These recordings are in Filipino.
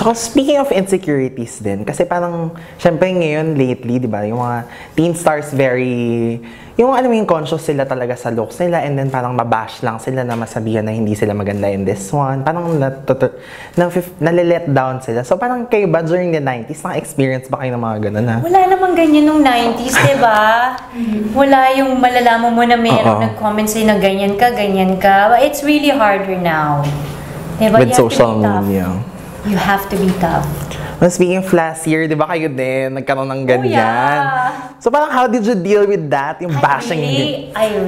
Tsaka speaking of insecurities din, kasi parang, syempre ngayon, lately, di ba, yung mga teen stars very, yung alam mo yung conscious sila talaga sa looks nila, and then parang mabash lang sila na masabihan na hindi sila maganda in this one. Parang nalilet down sila. So parang kayo ba during the 90s, naka-experience ba kayo ng mga ganun ha? Wala namang ganyan nung 90s, di ba? Wala yung malalaman mo na mayroong nag-comment sa'yo na ganyan ka. But it's really harder now. Diba? With social media. You have to be tough. Well, speaking of last year, di ba kayo din, nagkaroon ng ganyan? Yeah. So parang how did you deal with that? Yung bashing,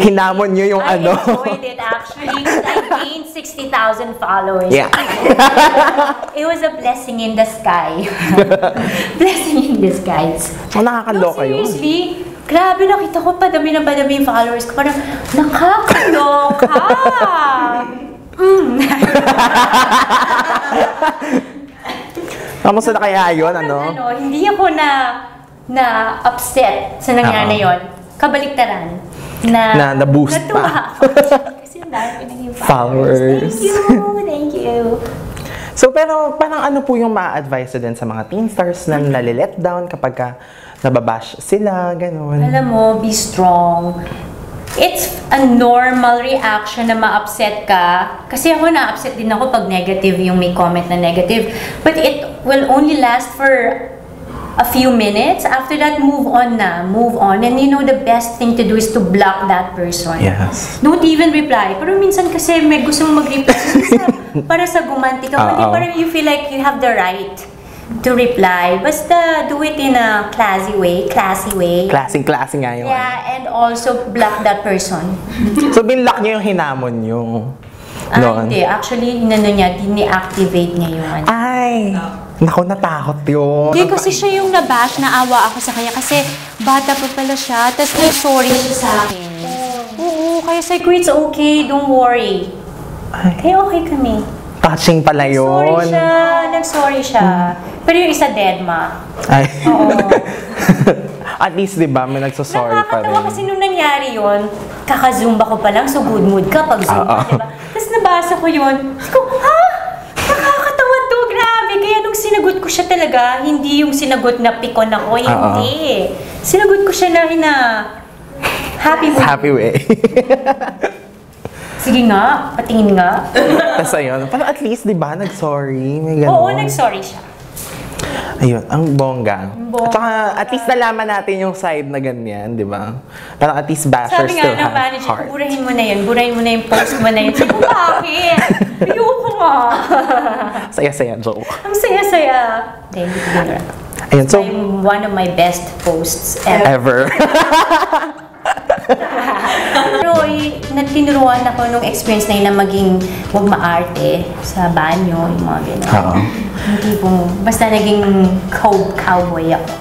hinamon nyo yung I ano? enjoyed it actually because I gained 60,000 followers. Yeah. It was a blessing in the sky. Blessing in disguise. So nakakaloka yun. Seriously, grabe nakita ko padami yung followers ko. Parang nakakaloka. Kamusta na kaya yun, ano? Hindi ako na upset sa nangyari na yun. Kabaliktaran. Na-boost pa. Kasi ang dami naging followers. Thank you. So, pero parang ano po yung ma-advise din sa mga teen stars na nalilet down kapag nababash sila, gano'n? Alam mo, be strong. It's a normal reaction na ma-upset ka. Kasi ako na-upset din ako pag negative yung may comment na negative. But it will only last for a few minutes. After that, move on na. Move on. And you know, the best thing to do is to block that person. Yes. Don't even reply. Pero minsan kasi may gusto mong mag-reply. Para sa gumanti ka. Parang you feel like you have the right to reply. Basta do it in a classy way. Classy nga yun. Yeah, and also block that person. So, binlock niyo yung hinamon yung noon? Hindi. Actually, dini-activate niya yung ano. Ay! Naku, natakot yun. Hindi, kasi siya yung nabash, naawa ako sa kanya kasi bata pa pala siya, tapos nag-sorry siya sa akin. Oo, kaya sabi ko, it's okay, don't worry. Kaya okay kami. Touching pala yun. Nag-sorry siya. Pero yung isa dead ma. Ay. Oo. At least, di ba, may nagsasorry pa rin. Nakakatawa kasi nung nangyari yun, kaka-zumba ko pa lang, so good mood ka pag zumba, di ba? Tapos nabasa ko yun, sabi ko, ha? Nakakatawa to, grabe. Kaya nung sinagot ko siya talaga, hindi yung sinagot na pikon ako, hindi. Sinagot ko siya na happy mood. Happy way. Sige nga, patingin nga. Tapos ayun, parang at least, di ba, nag-sorry, may gano'n. Oo, nag-sorry siya. Ayun, ang bongga. At saka, at least nalaman natin yung side na ganyan, di ba? Parang at least bashers still have heart. Sabi nga ng manager, burahin mo na yung post mo na yun. Sabi ko, bakit? Ayoko nga. Saya-saya, joke. Ang saya-saya. Thank you. Ayun, so, one of my best posts ever. Pero natinuruan ako nung experience na yun na maging huwag maarte sa banyo, yung mga gano'n. Yung tipong, basta naging cowboy ako.